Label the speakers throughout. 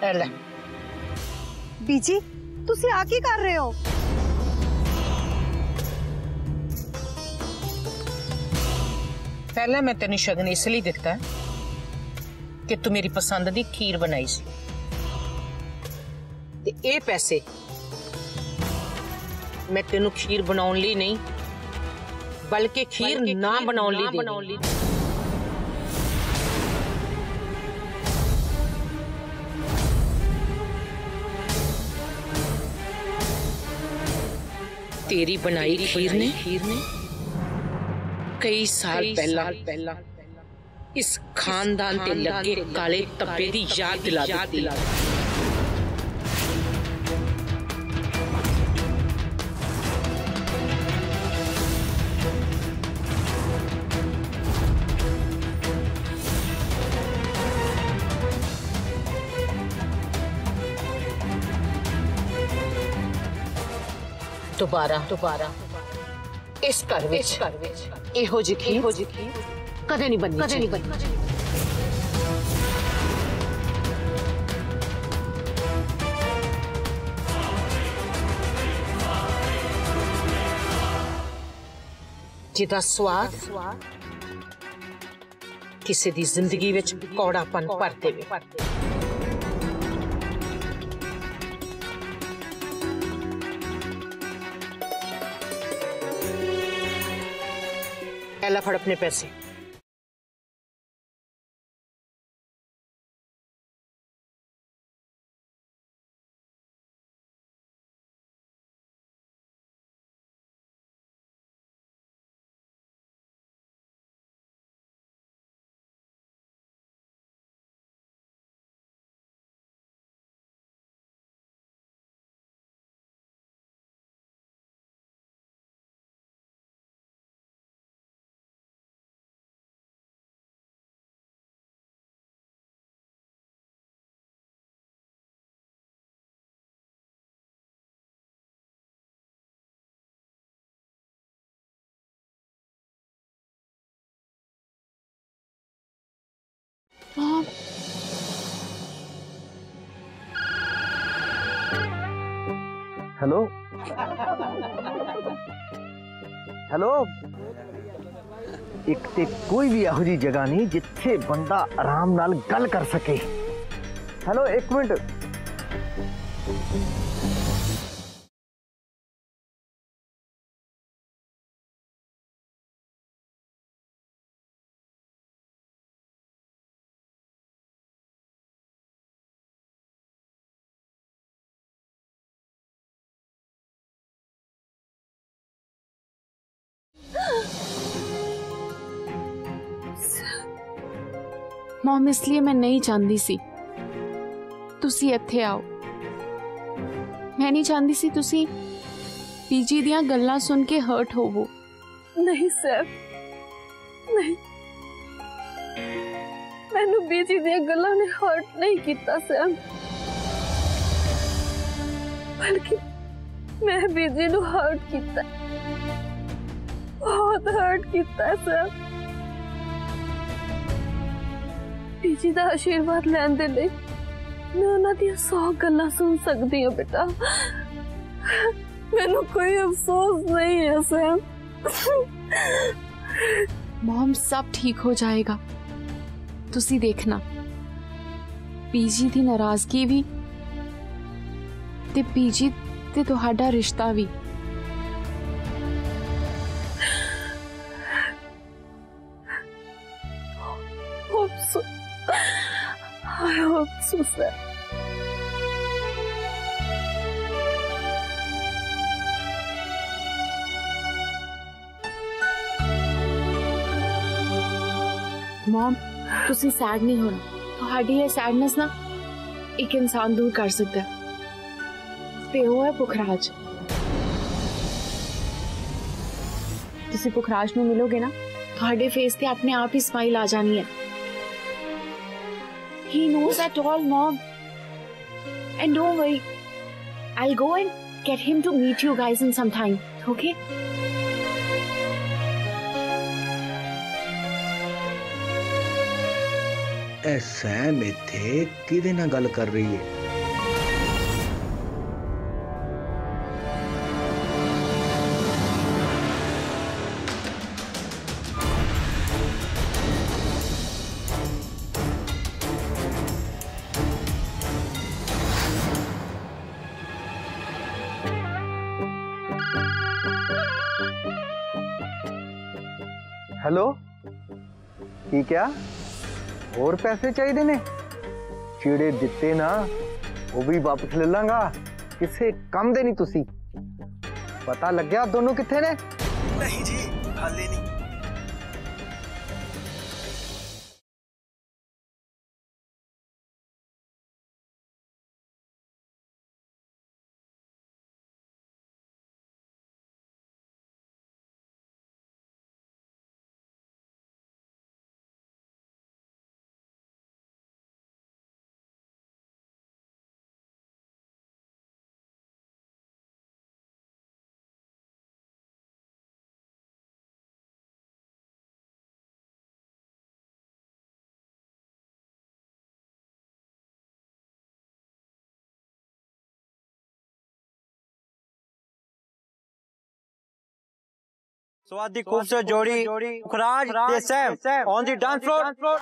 Speaker 1: ले
Speaker 2: बीजी तुसी आ की कर रहे हो?
Speaker 1: पहले मैं तेन शगन इसलिए दिता कि तू मेरी पसंद दी खीर बनाई सी ते ए पैसे मैं तेनू खीर बनाउण लई नहीं बल्कि खीर ना बनाउण लई तेरी बनाई खीर ने कई साल पहला इस खानदान ते लगे काले तब्बे दी याद दिला दी। दोबारा इस घर विच इहो जी खीर कदे नहीं बननी। जिदा स्वाद किसी दी जिंदगी विच कौड़ापन भर देवे। एला फड़ अपने पैसे।
Speaker 3: हेलो हेलो एक ते कोई भी यहो जी जगह नहीं जिथे बंदा आराम नाल गल कर सके। हेलो एक मिनट
Speaker 4: मॉम इसलिए मैं नहीं चाहती सी तुसी इत्थे आओ। मैं नहीं चाहती सी तुसी पीजी दियां गल्लां सुन के हर्ट होवो।
Speaker 2: नहीं सर नहीं, मैनू बीजी दियां गल्लां ने हर्ट नहीं किया सर, बल्कि मैं बीजी नू हर्ट किया, बहुत हर्ट किया सर। बीजी दा आशीर्वाद लैण दे लई मैं उन्हां दी 100 गल्लां सुन सकदी हां बेटा, मैनू कोई अफसोस नहीं है सर।
Speaker 4: मॉम सब ठीक हो जाएगा, तुसी देखना। पीजी दी नाराजगी भी ते पीजी ते तुहाडा रिश्ता भी।
Speaker 2: I hope so, sir.
Speaker 4: Mom तुसी सैड नहीं होना, तुहाडी ये सैडनेस ना एक इंसान दूर कर सकता है, ते वो है पुखराज। तुसी पुखराज नूं मिलोगे ना, तुहाडे फेस ते अपने आप ही स्माइल आ जानी है। He knows that all, Mom. And don't worry, I'll go and get him to meet you guys in some time, okay?
Speaker 5: A Sam इत्थे किहदे नाल गल कर रही है?
Speaker 3: हेलो, की क्या और पैसे चाहिए ने? चिड़े दिते ना वो भी वापस ले लांगा, किसे कम दे नहीं तुसी। पता लग गया दोनों किथे ने?
Speaker 5: नहीं जी, हाले नहीं।
Speaker 6: स्वाद दी खूबसूरत जोड़ी पुखराज ते Sam on the dance floor.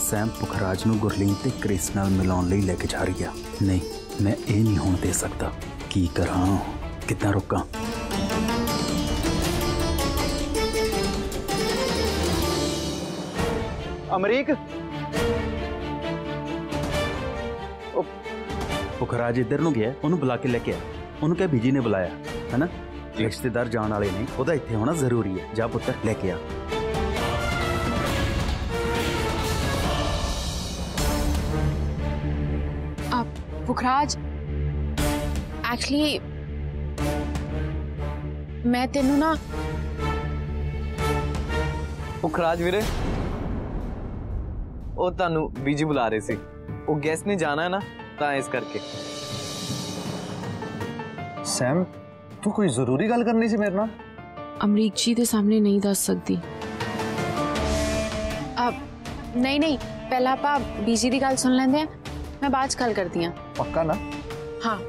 Speaker 5: Sam Pukhraj नूं गुरलीन ते क्रिस नाल मिलाउण लई लेके जा रही है। नहीं, मैं ये नहीं होण दे सकता। की करा, कितना रोका?
Speaker 3: अमरीक,
Speaker 5: पुखराज इधर नूं गया, उन्होंने बुला के लेके आ। उन्होंने क्या बीजी ने बुलाया है ना, रिश्तेदार जान वाले ने, ओदा इत्थे होना जरूरी है। जा पुत्र लेके आ।
Speaker 4: पुखराज, एक्चुअली मैं तेनू ना
Speaker 7: पुखराज वीरे, ਉਹ ਤੁਹਾਨੂੰ ਬੀਜੀ ਬੁਲਾ ਰਹੇ ਸੀ। ਉਹ ਗੈਸਟ ਨੇ ਜਾਣਾ ਹੈ ਨਾ, ਤਾਂ ਇਸ ਕਰਕੇ।
Speaker 3: सैम, तू कोई जरूरी गल करनी सी मेरे नाल?
Speaker 4: अमरीक जी के सामने नहीं दस सकती। अब नहीं, पहला आप बीजी की गल सुन लेंदे हैं, मैं बाद च गल करदी हां।
Speaker 3: पक्का ना?
Speaker 4: हाँ।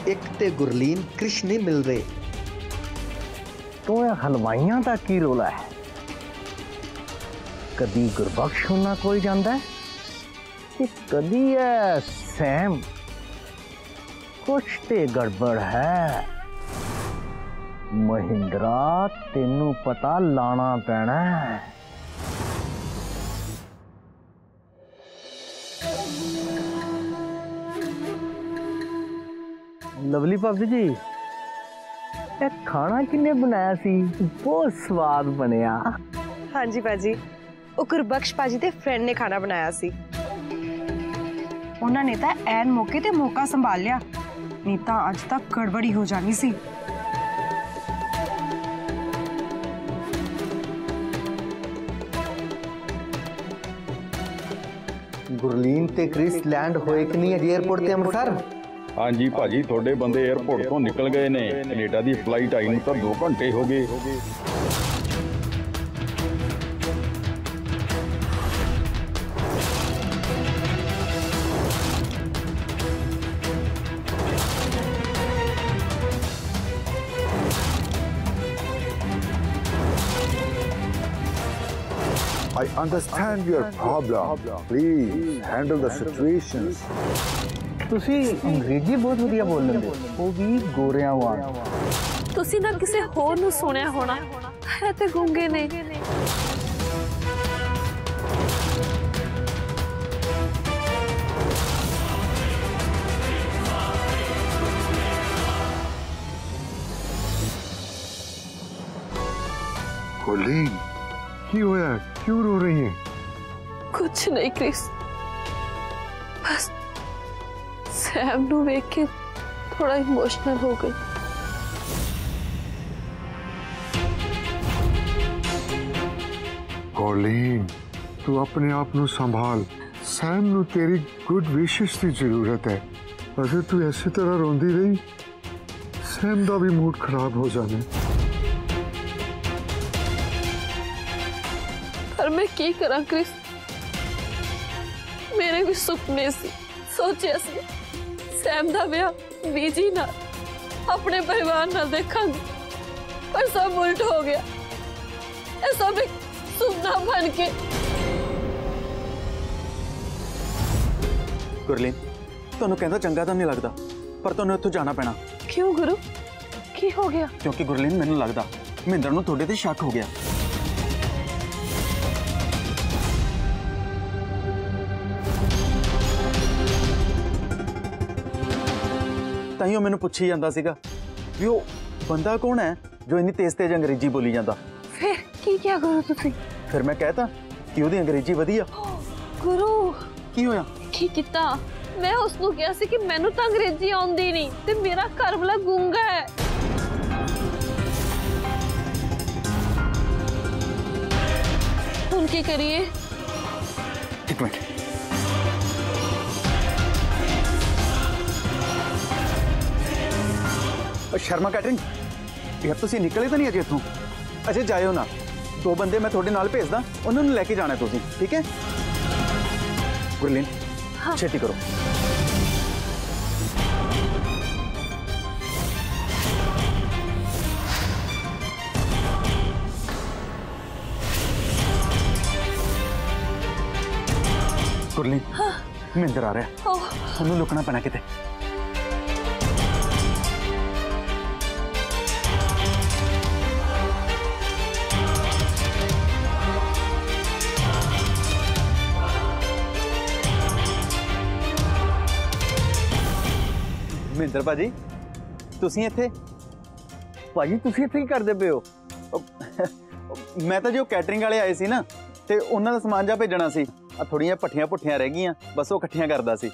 Speaker 3: एक ते गुरलीन कृष्ण नहीं मिल रहे, तो हलवाइयां का की रोला है? कदी गुरबख्श होना कोई जांदा है कि कदी है सैम? कुछ ते गड़बड़ है महिंद्रा, तेनू पता लाना पैना है। लवली भाभी जी, ये खाना किन्ने बनाया सी? बहुत स्वाद बनया।
Speaker 8: हाँ जी भाजी, वो गुरबख्श भाजी दे फ्रेंड ने खाना बनाया सी। उन्होंने तो ऐन मौके ते मौका संभाल लिया, नहीं तो अज तक गड़बड़ी हो जानी सी।
Speaker 3: गुरलीन ते क्रिस लैंड होए कि नहीं अजे एयरपोर्ट ते अमृतसर?
Speaker 9: हाँ जी भाजी, थोड़े बंदे एयरपोर्ट तो निकल गए ने। कनेडा की फ्लाइट आई नूं तो 2 घंटे हो गए।
Speaker 10: I understand your problem. Please handle the situations.
Speaker 3: तुसी अंग्रेजी बहुत वधिया बोल लेंदे, वो भी गोरियां वांग।
Speaker 2: तुसी ना किसे होर नू सुनिया होना है ते गूंगे ने।
Speaker 10: कोलिन, की होया? क्यों रो रही है?
Speaker 2: कुछ नहीं क्रिस, बस सैम नू देख के थोड़ा इमोशनल हो गई।
Speaker 10: कोलिन, तू अपने आप नू संभाल। सैम नू तेरी गुड विशेस की जरूरत है। अगर तू ऐसी तरह रोंदी रही, सैम दा भी मूड खराब हो जाने।
Speaker 2: पर मैं की करा क्रिस, मेरे भी सुपने सी, सोचे सी सैम दा ब्याह बीजी नाल अपने परिवार नाल देखांगी, पर सब उल्ट हो गया। ये सब एक सुपना बन के।
Speaker 5: गुरलीन, तुहानू कहंदा चंगा तो नहीं लगता, पर तुहानू इत्थों जाना पैना।
Speaker 2: क्यों गुरु, की हो गया?
Speaker 5: क्योंकि गुरलीन, मैनू लगदा महिंदर नू तुहाडे ते शक हो गया। ताइयों मैनू पुछी जांदा सीगा भी वो बंदा कौन है जो इन्नी तेज तेज अंग्रेजी बोली जाता।
Speaker 2: फिर की क्या गुरु तुसी?
Speaker 5: फिर मैं कहता कि ओदी अंग्रेजी वधिया।
Speaker 2: गुरु
Speaker 5: की होया?
Speaker 2: की किता? मैं उसनू कहा सी कि मैनू तो अंग्रेजी आउंदी नहीं ते मेरा घर वाला गूंगा है। उनकी करिए।
Speaker 5: एक मिनट, शर्मा कैटरिंग, यार तुसी निकले तो नहीं अजे इत्थों? अजे जाओ ना, 2 बंदे मैं थोड़े नाल भेजदा, उन्होंने लेके जाना है तुसी, ठीक है? गुरलीन, हाँ। छेती करो। गुरलीन, हाँ। महिंदर आ रहा है, उन्होंने लुकना पैना किते। महिंदर भाजी, तुसी इत्थे?
Speaker 3: भाजी तुसी इत्थे की करदे पे हो?
Speaker 5: मैं तो जो कैटरिंग वाले आए सी ना, ते उन्हां दा समान जा भेजना सी। थोड़ियां पट्ठियां पुट्ठियां रह गईयां, बस वो इकट्ठियां करदा सी।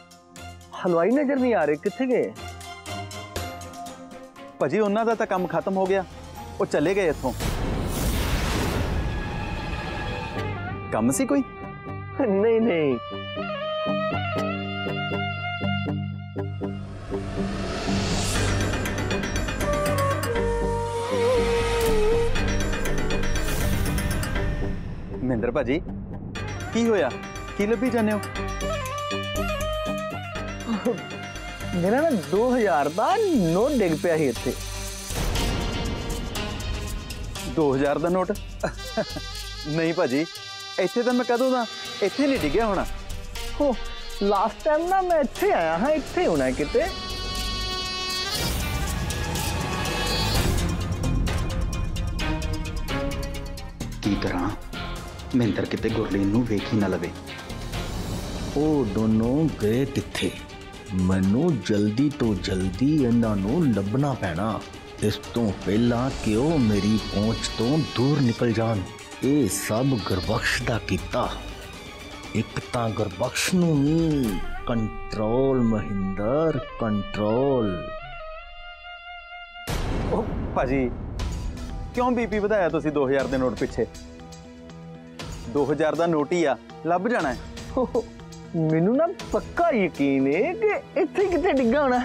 Speaker 3: हलवाई नजर नहीं आ रहे, कित्थे गए?
Speaker 5: भाजी उन्हां दा तां काम खत्म हो गया, वो चले गए इत्थों। काम सी कोई?
Speaker 3: नहीं नहीं,
Speaker 5: ਮਹਿੰਦਰ ਭਾਜੀ ਕੀ ਹੋਇਆ, ਕੀ ਲੱਭੀ ਜਾਂਦੇ ਹੋ?
Speaker 3: मेरा ना 2000 ਦਾ ਨੋਟ ਡਿੱਗ ਪਿਆ ਸੀ ਇੱਥੇ।
Speaker 5: 2000 ਦਾ ਨੋਟ? ਨਹੀਂ ਭਾਜੀ, ਇੱਥੇ ਤਾਂ ਮੈਂ ਕਦੋਂ ਦਾ, ਇੱਥੇ ਨਹੀਂ ਡਿੱਗਿਆ ਹੋਣਾ।
Speaker 3: ਹੋ ਲਾਸਟ ਟਾਈਮ ਨਾ ਮੈਂ ਇੱਥੇ ਆਇਆ ਹਾਂ, ਇੱਥੇ ਹੋਣਾ ਕਿਤੇ।
Speaker 5: ਕੀ ਕਰਾਂ, ਮਹਿੰਦਰ ਕਿਤੇ ਗੁਰਲੀਨ ਨੂੰ ਵੇਖ ਹੀ ਨਾ ਲਵੇ।
Speaker 11: ਉਹ ਦੋਨੋਂ ਗਏ ਕਿੱਥੇ? ਮੈਨੂੰ ਜਲਦੀ ਤੋਂ ਜਲਦੀ ਇਹਨਾਂ ਨੂੰ ਲੱਭਣਾ ਪੈਣਾ, ਇਸ ਤੋਂ ਪਹਿਲਾਂ ਕਿ ਉਹ ਮੇਰੀ ਪਹੁੰਚ ਤੋਂ ਦੂਰ ਨਿਕਲ ਜਾਣ। ਇਹ ਸਭ ਗੁਰਬਖਸ਼ ਦਾ ਕੀਤਾ। ਇੱਕ ਤਾਂ ਗੁਰਬਖਸ਼ ਨੂੰ ਵੀ ਕੰਟਰੋਲ ਮਹਿੰਦਰ, ਕੰਟਰੋਲ।
Speaker 5: ਉਹ ਭਾਜੀ ਕਿਉਂ ਬੀਪੀ ਵਧਾਇਆ ਤੁਸੀਂ 2000 ਦੇ ਨੋਟ ਪਿੱਛੇ? 2000 ਦਾ ਨੋਟ ਹੀ ਆ, ਲੱਭ ਜਾਣਾ ਹੈ।
Speaker 3: ਮੈਨੂੰ ਨਾ ਪੱਕਾ ਯਕੀਨ ਹੈ ਕਿ ਇੱਥੇ ਕਿਤੇ ਡਿੱਗਾ ਹੋਣਾ।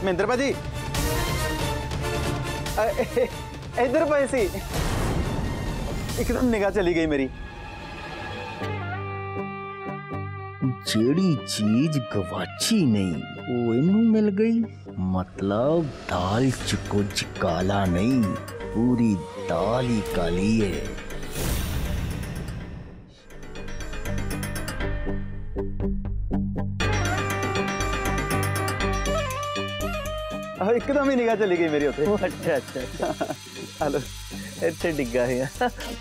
Speaker 5: ਮਹਿੰਦਰ ਭਾਜੀ ਇੱਧਰ ਪਏ ਸੀ, ਇੱਕਦਮ ਨਿਗਾਹ ਚਲੀ ਗਈ ਮੇਰੀ।
Speaker 11: ਜਿਹੜੀ ਚੀਜ਼ ਗਵਾਚੀ ਨਹੀਂ ਉਹ ਇਹਨੂੰ ਮਿਲ ਗਈ। मतलब दाल च कुछ काला नहीं, पूरी दाल ही काली है।
Speaker 5: एकदम ही निगाह चली गई मेरी उसे।
Speaker 3: अच्छा अच्छा हेलो इतने डिग्गा है,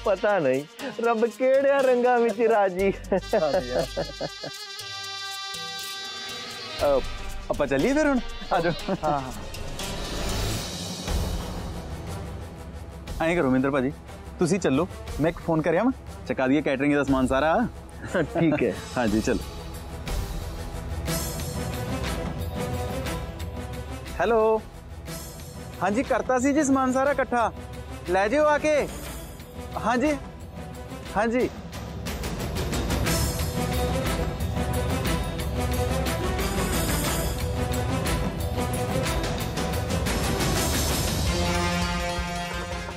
Speaker 3: पता नहीं रब केड़े रंगा विच राजी।
Speaker 5: ਆਪਾਂ ਚੱਲੀਏ ਫਿਰ ਹੁਣ, ਆ ਜਾਓ।
Speaker 3: हाँ
Speaker 5: ਐਂ ਕਰੋ ਮਹਿੰਦਰ ਭਾਜੀ, ਤੁਸੀਂ ਚੱਲੋ, ਮੈਂ ਇੱਕ ਫੋਨ ਕਰਿਆ ਵਾ, ਚਕਾ ਦਈਏ ਕੈਟਰਿੰਗ ਦਾ ਸਮਾਨ ਸਾਰਾ।
Speaker 3: ठीक है।
Speaker 5: हाँ जी चलो। हेलो हाँ जी, करता सी जी समान सारा इकट्ठा, ले जाओ आके। हाँ जी हाँ जी।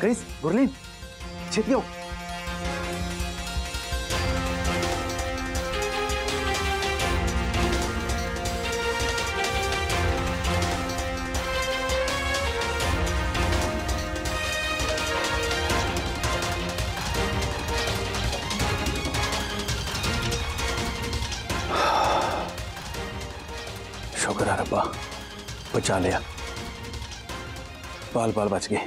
Speaker 5: क्रिस, गुरलीन, छेती आओ। शुक्र है रब्बा, बचा लिया, बाल बाल बच गए।